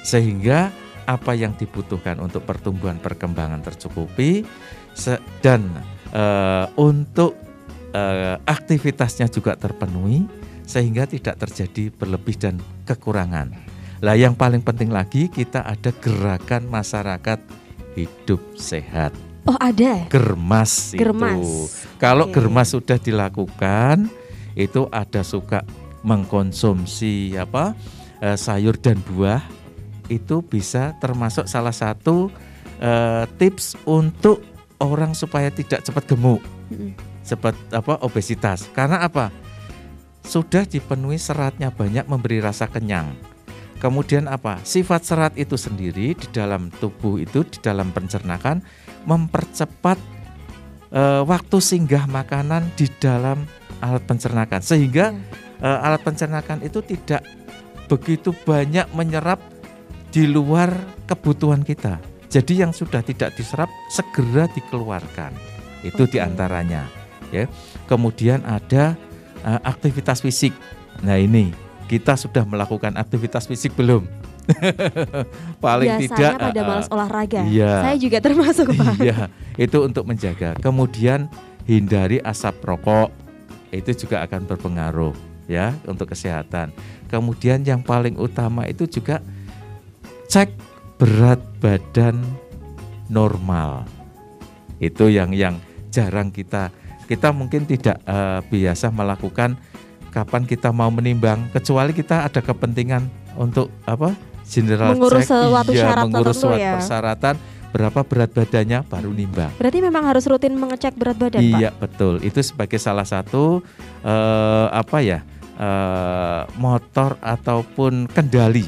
[SPEAKER 3] sehingga apa yang dibutuhkan untuk pertumbuhan perkembangan tercukupi dan untuk aktivitasnya juga terpenuhi, sehingga tidak terjadi berlebih dan kekurangan. Lah yang paling penting lagi kita ada gerakan masyarakat hidup sehat.
[SPEAKER 1] Oh ada?
[SPEAKER 3] Germas. Itu. Kalau germas sudah dilakukan, itu ada suka mengkonsumsi sayur dan buah, itu bisa termasuk salah satu tips untuk orang supaya tidak cepat gemuk, cepat obesitas. Karena apa? sudah dipenuhi seratnya banyak, memberi rasa kenyang. Kemudian apa? Sifat serat itu sendiri di dalam tubuh itu, di dalam pencernaan mempercepat waktu singgah makanan di dalam alat pencernaan, sehingga alat pencernaan itu tidak begitu banyak menyerap di luar kebutuhan kita. Jadi yang sudah tidak diserap segera dikeluarkan. Itu diantaranya. Ya. Kemudian ada aktivitas fisik. Nah ini kita sudah melakukan aktivitas fisik belum? Paling
[SPEAKER 1] biasanya
[SPEAKER 3] tidak
[SPEAKER 1] pada malas olahraga.
[SPEAKER 3] Iya.
[SPEAKER 1] Saya juga termasuk, Pak.
[SPEAKER 3] Iya, itu untuk menjaga. Kemudian hindari asap rokok. Itu juga akan berpengaruh ya untuk kesehatan. Kemudian yang paling utama itu juga cek berat badan normal. Itu yang jarang kita mungkin tidak biasa melakukan kapan kita mau menimbang, kecuali kita ada kepentingan untuk general
[SPEAKER 1] mengurus
[SPEAKER 3] check,
[SPEAKER 1] suatu syarat
[SPEAKER 3] mengurus
[SPEAKER 1] tertentu
[SPEAKER 3] suatu
[SPEAKER 1] ya.
[SPEAKER 3] persyaratan berapa berat badannya baru nimbang.
[SPEAKER 1] Berarti memang harus rutin mengecek berat badan, Pak?
[SPEAKER 3] Iya betul, itu sebagai salah satu motor ataupun kendali,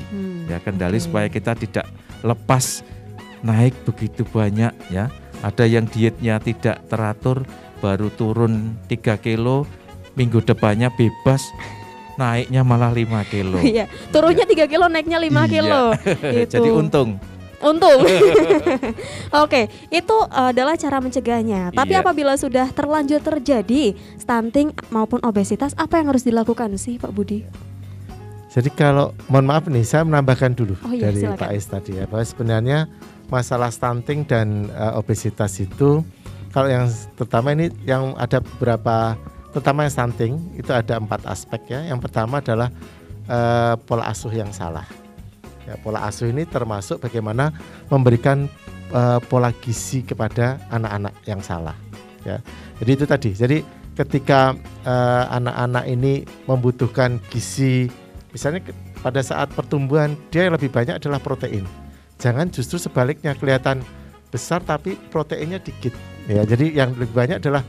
[SPEAKER 3] ya kendali supaya kita tidak lepas naik begitu banyak ya. Ada yang dietnya tidak teratur, baru turun 3 kilo, minggu depannya bebas, naiknya malah 5 kilo.
[SPEAKER 1] Iya, turunnya 3 kilo, naiknya 5 kilo. Gitu.
[SPEAKER 3] Jadi untung.
[SPEAKER 1] Oke, itu adalah cara mencegahnya. Tapi
[SPEAKER 3] Iya.
[SPEAKER 1] apabila sudah terlanjur terjadi stunting maupun obesitas, apa yang harus dilakukan sih, Pak Budi?
[SPEAKER 2] Jadi kalau mohon maaf nih, saya menambahkan dulu dari
[SPEAKER 1] silakan.
[SPEAKER 2] Pak Ais tadi ya, bahwa sebenarnya masalah stunting dan obesitas itu, kalau yang terutama ini yang ada beberapa, terutama yang stunting itu ada 4 aspek ya. Yang pertama adalah pola asuh yang salah. Ya, pola asuh ini termasuk bagaimana memberikan pola gizi kepada anak-anak yang salah. Ya, jadi itu tadi. Jadi ketika anak-anak ini membutuhkan gizi, misalnya pada saat pertumbuhan dia yang lebih banyak adalah protein. Jangan justru sebaliknya, kelihatan besar tapi proteinnya dikit. Ya, jadi yang lebih banyak adalah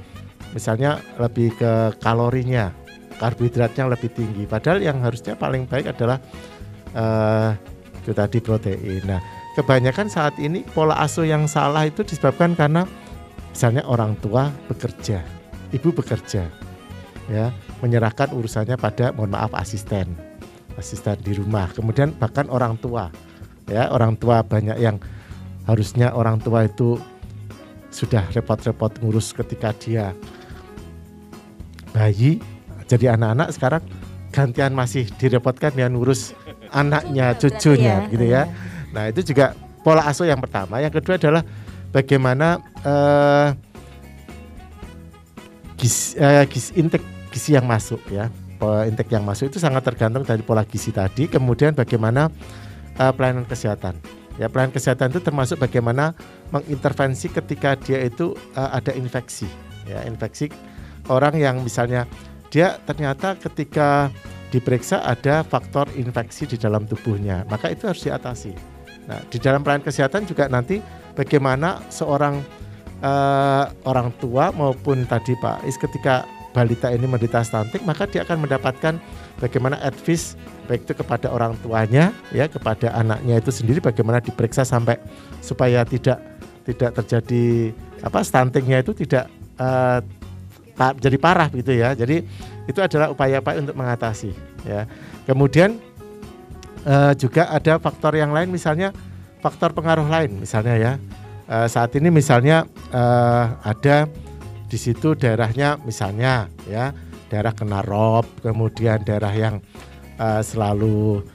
[SPEAKER 2] misalnya lebih ke kalorinya, karbohidratnya lebih tinggi. Padahal yang harusnya paling baik adalah itu tadi protein. Nah, kebanyakan saat ini pola asuh yang salah itu disebabkan karena misalnya orang tua bekerja, ibu bekerja, ya, menyerahkan urusannya pada, mohon maaf, asisten di rumah. Kemudian bahkan orang tua, ya, orang tua banyak yang harusnya orang tua itu sudah repot-repot ngurus ketika dia bayi, jadi anak-anak sekarang gantian masih direpotkan dengan ngurus anaknya, cucunya gitu ya. Nah, itu juga pola asuh yang pertama. Yang kedua adalah bagaimana intake gizi yang masuk ya. Intake yang masuk itu sangat tergantung dari pola gizi tadi. Kemudian bagaimana pelayanan kesehatan. Ya, pelayanan kesehatan itu termasuk bagaimana mengintervensi ketika dia itu ada infeksi. Ya, infeksi orang yang misalnya dia ternyata ketika diperiksa ada faktor infeksi di dalam tubuhnya, maka itu harus diatasi. Nah, di dalam pelayanan kesehatan juga nanti bagaimana seorang orang tua maupun tadi Pak Is, ketika balita ini menderita stunting, maka dia akan mendapatkan bagaimana advice baik itu kepada orang tuanya, ya, kepada anaknya itu sendiri, bagaimana diperiksa sampai supaya tidak terjadi stuntingnya itu tidak jadi parah gitu ya. Jadi itu adalah upaya-upaya untuk mengatasi ya. Kemudian juga ada faktor yang lain, misalnya faktor pengaruh lain misalnya ya. Saat ini misalnya ada di situ daerahnya misalnya ya, daerah kena rob, kemudian daerah yang selalu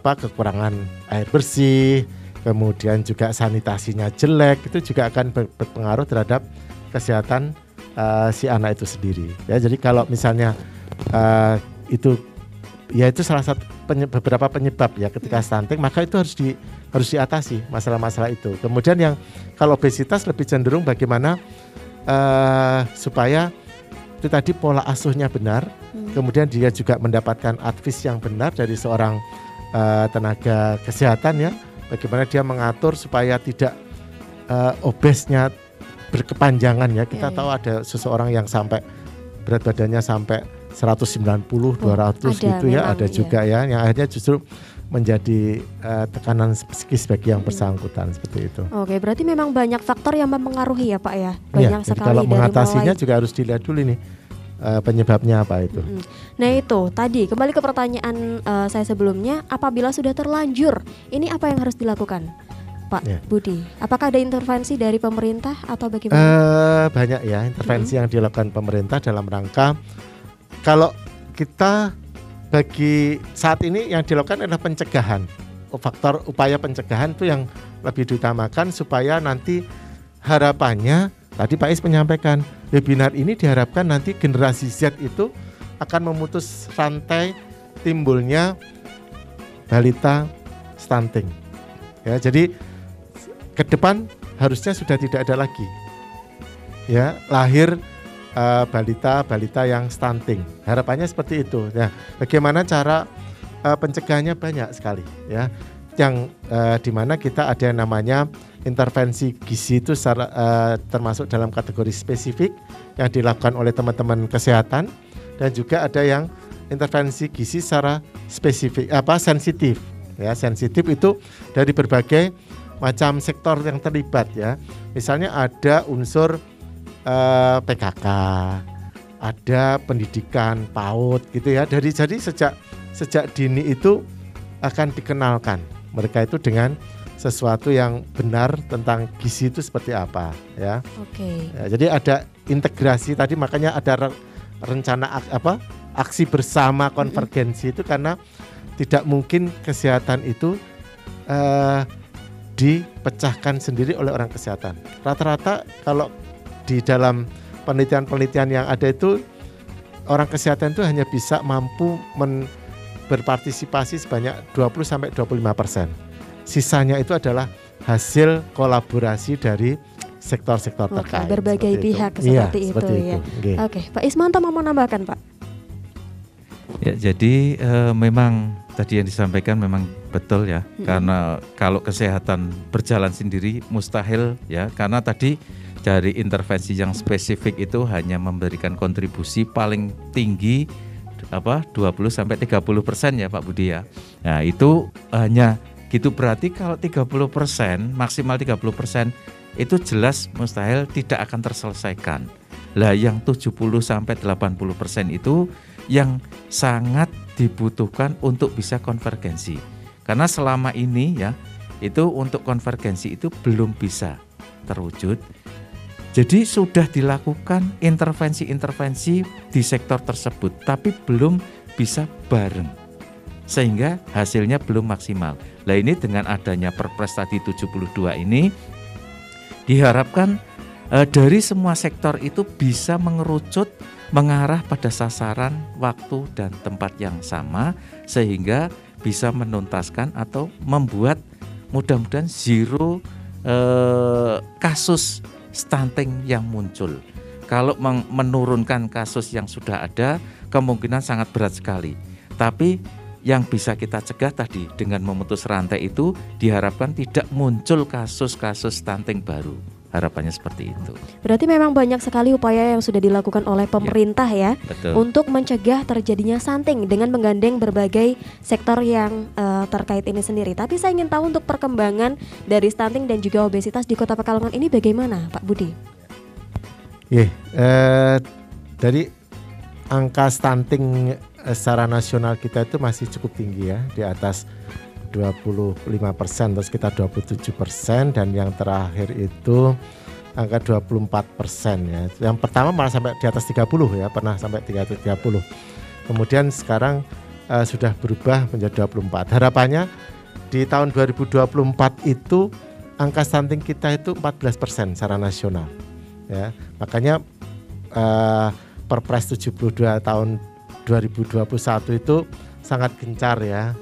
[SPEAKER 2] kekurangan air bersih, kemudian juga sanitasinya jelek, itu juga akan berpengaruh terhadap kesehatan si anak itu sendiri. Ya, jadi kalau misalnya itu salah satu beberapa penyebab ya ketika stunting, maka itu harus diatasi masalah-masalah itu. Kemudian yang kalau obesitas lebih cenderung bagaimana supaya itu tadi pola asuhnya benar, kemudian dia juga mendapatkan advice yang benar dari seorang tenaga kesehatan ya, bagaimana dia mengatur supaya tidak berkepanjangan ya. Kita tahu ada seseorang yang sampai berat badannya sampai 190, 200 gitu ya, ada juga ya yang akhirnya justru menjadi tekanan psikis bagi yang bersangkutan seperti itu.
[SPEAKER 1] Oke, berarti memang banyak faktor yang mempengaruhi ya Pak ya. Banyak sekali.
[SPEAKER 2] Kalau
[SPEAKER 1] dari
[SPEAKER 2] mengatasinya juga harus dilihat dulu nih penyebabnya apa itu.
[SPEAKER 1] Nah itu tadi kembali ke pertanyaan saya sebelumnya, apabila sudah terlanjur, ini apa yang harus dilakukan Pak Budi? Apakah ada intervensi dari pemerintah atau bagaimana?
[SPEAKER 2] Banyak ya intervensi yang dilakukan pemerintah dalam rangka, kalau kita bagi saat ini yang dilakukan adalah pencegahan. Faktor upaya pencegahan itu yang lebih diutamakan supaya nanti harapannya, tadi Pak Is menyampaikan, webinar ini diharapkan nanti generasi Z itu akan memutus rantai timbulnya balita stunting. Ya, jadi ke depan harusnya sudah tidak ada lagi ya lahir balita yang stunting. Harapannya seperti itu. Nah, bagaimana cara pencegahannya banyak sekali ya. Yang dimana kita ada yang namanya intervensi gizi itu termasuk dalam kategori spesifik yang dilakukan oleh teman-teman kesehatan, dan juga ada yang intervensi gizi secara spesifik sensitif ya. Sensitif itu dari berbagai macam sektor yang terlibat ya. Misalnya ada unsur PKK, ada pendidikan PAUD gitu ya. Jadi sejak dini itu akan dikenalkan mereka itu dengan sesuatu yang benar tentang gizi itu seperti apa ya.
[SPEAKER 1] Oke.
[SPEAKER 2] Ya, jadi ada integrasi tadi, makanya ada rencana aksi bersama konvergensi itu karena tidak mungkin kesehatan itu dipecahkan sendiri oleh orang kesehatan. Rata-rata kalau di dalam penelitian-penelitian yang ada itu orang kesehatan itu hanya bisa mampu berpartisipasi sebanyak 20-25%. Sisanya itu adalah hasil kolaborasi dari sektor-sektor terkait.
[SPEAKER 1] Berbagai pihak seperti itu ya.
[SPEAKER 2] Okay.
[SPEAKER 1] Oke, Pak Ismanto mau menambahkan Pak?
[SPEAKER 3] Ya, jadi memang tadi yang disampaikan memang betul ya. Karena kalau kesehatan berjalan sendiri mustahil ya, karena tadi dari intervensi yang spesifik itu hanya memberikan kontribusi paling tinggi 20-30% ya Pak Budi ya. Nah itu hanya gitu, berarti kalau 30%, maksimal 30% itu jelas mustahil tidak akan terselesaikan. Lah yang 70-80% itu yang sangat dibutuhkan untuk bisa konvergensi. Karena selama ini ya itu untuk konvergensi itu belum bisa terwujud. Jadi sudah dilakukan intervensi-intervensi di sektor tersebut, tapi belum bisa bareng, sehingga hasilnya belum maksimal. Nah ini dengan adanya Perpres tadi 72 ini, diharapkan dari semua sektor itu bisa mengerucut, mengarah pada sasaran, waktu, dan tempat yang sama, sehingga bisa menuntaskan atau membuat mudah-mudahan zero kasus stunting yang muncul. Kalau menurunkan kasus yang sudah ada, kemungkinan sangat berat sekali. Tapi yang bisa kita cegah tadi dengan memutus rantai itu, diharapkan tidak muncul kasus-kasus stunting baru. Harapannya seperti itu.
[SPEAKER 1] Berarti memang banyak sekali upaya yang sudah dilakukan oleh pemerintah ya untuk mencegah terjadinya stunting dengan menggandeng berbagai sektor yang terkait ini sendiri. Tapi saya ingin tahu untuk perkembangan dari stunting dan juga obesitas di Kota Pekalongan ini bagaimana Pak Budi?
[SPEAKER 2] Dari angka stunting secara nasional kita itu masih cukup tinggi ya, di atas 25%, terus kita 27%, dan yang terakhir itu angka 24% ya. Yang pertama malah sampai di atas 30 ya, pernah sampai 30. Kemudian sekarang sudah berubah menjadi 24. Harapannya di tahun 2024 itu angka stunting kita itu 14% secara nasional. Ya, makanya Perpres 72 tahun 2021 itu sangat gencar ya,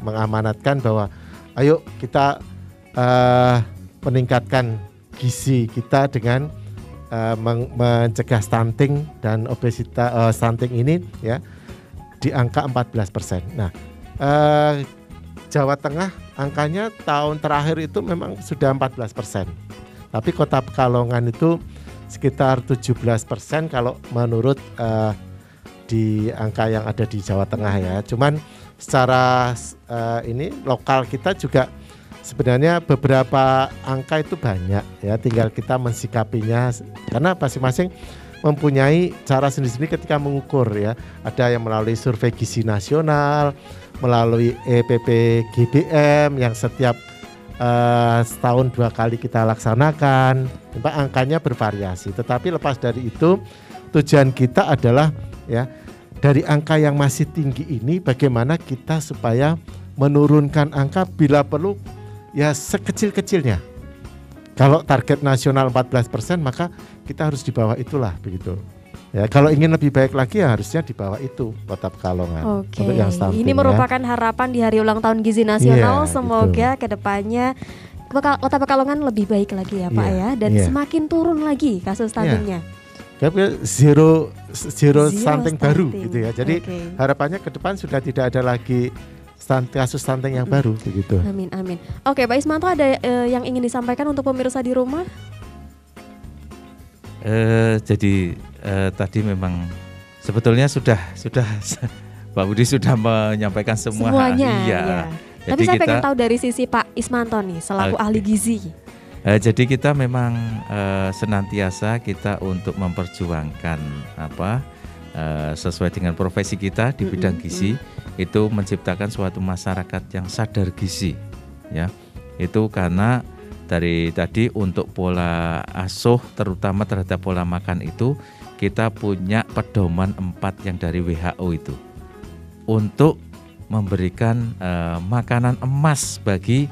[SPEAKER 2] mengamanatkan bahwa ayo kita meningkatkan gizi kita dengan mencegah stunting dan obesitas stunting ini ya di angka 14%. Nah, Jawa Tengah angkanya tahun terakhir itu memang sudah 14%. Tapi Kota Pekalongan itu sekitar 17% kalau menurut di angka yang ada di Jawa Tengah ya. Cuman secara ini lokal kita juga sebenarnya beberapa angka itu banyak ya, tinggal kita mensikapinya karena masing-masing mempunyai cara sendiri-sendiri ketika mengukur ya. Ada yang melalui survei gizi nasional, melalui EPP GBM yang setiap setahun 2 kali kita laksanakan. Angkanya bervariasi, tetapi lepas dari itu tujuan kita adalah ya dari angka yang masih tinggi ini bagaimana kita supaya menurunkan angka bila perlu ya sekecil-kecilnya. Kalau target nasional 14% maka kita harus di bawah itulah begitu. Ya, kalau ingin lebih baik lagi ya harusnya di bawah itu Kota Pekalongan.
[SPEAKER 1] Oke.
[SPEAKER 2] Untuk yang stunting,
[SPEAKER 1] ini merupakan harapan di hari ulang tahun Gizi Nasional.
[SPEAKER 2] Iya,
[SPEAKER 1] semoga kedepannya Kota Pekalongan lebih baik lagi ya Pak ya, dan semakin turun lagi kasus stuntingnya.
[SPEAKER 2] Zero stunting baru gitu ya. Jadi harapannya ke depan sudah tidak ada lagi kasus stunting yang baru begitu.
[SPEAKER 1] Amin amin. Oke, Pak Ismanto ada yang ingin disampaikan untuk pemirsa di rumah?
[SPEAKER 3] Jadi tadi memang sebetulnya sudah Pak Budi sudah menyampaikan semuanya.
[SPEAKER 1] Iya. Tapi saya pengen tahu dari sisi Pak Ismanto nih selaku ahli gizi.
[SPEAKER 3] Jadi kita memang senantiasa kita untuk memperjuangkan sesuai dengan profesi kita di bidang gizi itu menciptakan suatu masyarakat yang sadar gizi ya. Itu karena dari tadi untuk pola asuh terutama terhadap pola makan itu kita punya pedoman 4 yang dari WHO itu untuk memberikan makanan emas bagi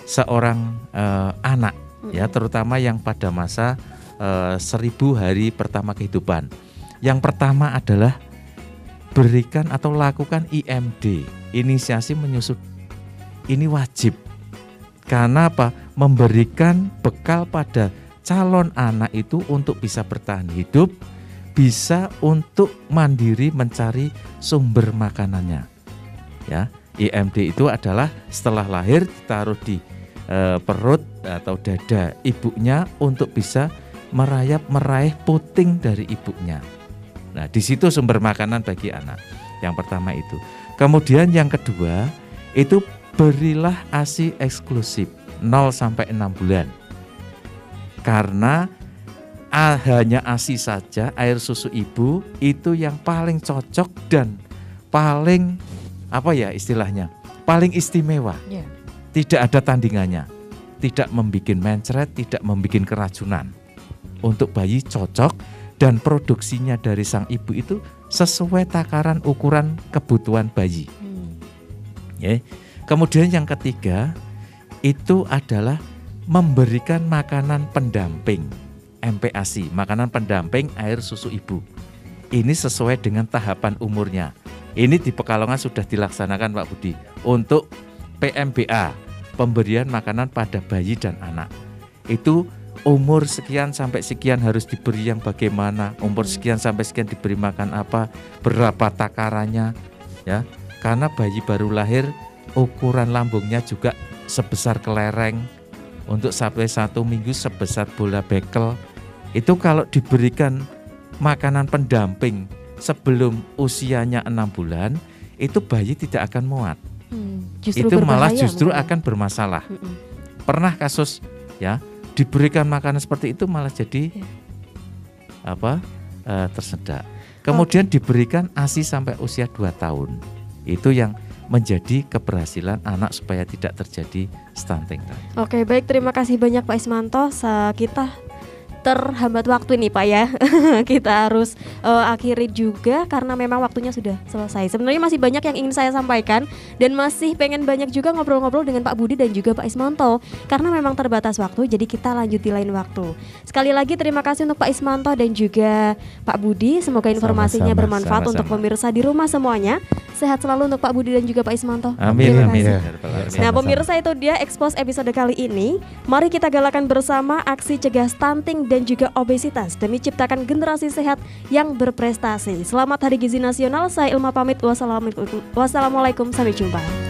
[SPEAKER 3] seorang anak ya, terutama yang pada masa 1000 hari pertama kehidupan. Yang pertama adalah berikan atau lakukan IMD, inisiasi menyusui. Ini wajib. Karena apa? Memberikan bekal pada calon anak itu untuk bisa bertahan hidup, bisa untuk mandiri mencari sumber makanannya. Ya, IMD itu adalah setelah lahir ditaruh di perut atau dada ibunya untuk bisa meraih puting dari ibunya. Nah, di situ sumber makanan bagi anak. Yang pertama itu. Kemudian yang kedua itu berilah ASI eksklusif 0 sampai 6 bulan. Karena hanya ASI saja, air susu ibu itu yang paling cocok dan paling paling istimewa. Tidak ada tandingannya. Tidak membuat mencret, tidak membuat keracunan. Untuk bayi cocok dan produksinya dari sang ibu itu sesuai takaran ukuran kebutuhan bayi. Kemudian yang ketiga itu adalah memberikan makanan pendamping MPASI, makanan pendamping air susu ibu. Ini sesuai dengan tahapan umurnya. Ini di Pekalongan sudah dilaksanakan Pak Budi untuk PMBA, pemberian makanan pada bayi dan anak. Itu umur sekian sampai sekian harus diberi yang bagaimana, umur sekian sampai sekian diberi makan apa, berapa takarannya ya. Karena bayi baru lahir ukuran lambungnya juga sebesar kelereng, untuk sampai 1 minggu sebesar bola bekel. Itu kalau diberikan makanan pendamping sebelum usianya 6 bulan, itu bayi tidak akan muat. Itu malah justru akan bermasalah. Pernah kasus ya diberikan makanan seperti itu malah jadi tersedak. Kemudian diberikan ASI sampai usia 2 tahun. Itu yang menjadi keberhasilan anak supaya tidak terjadi stunting.
[SPEAKER 1] Oke, baik, terima kasih banyak Pak Ismanto. Kita terhambat waktu nih Pak ya. Kita harus akhiri juga karena memang waktunya sudah selesai. Sebenarnya masih banyak yang ingin saya sampaikan dan masih pengen banyak juga ngobrol-ngobrol dengan Pak Budi dan juga Pak Ismanto. Karena memang terbatas waktu, jadi kita lanjut di lain waktu. Sekali lagi terima kasih untuk Pak Ismanto dan juga Pak Budi. Semoga informasinya bermanfaat untuk pemirsa di rumah semuanya. Sehat selalu untuk Pak Budi dan juga Pak Ismanto.
[SPEAKER 3] Amin.
[SPEAKER 1] Nah, pemirsa, itu dia Expose episode kali ini. Mari kita galakan bersama aksi cegah stunting dan juga obesitas demi ciptakan generasi sehat yang berprestasi. Selamat Hari Gizi Nasional. Saya Ilma pamit. Wassalamualaikum. Sampai jumpa.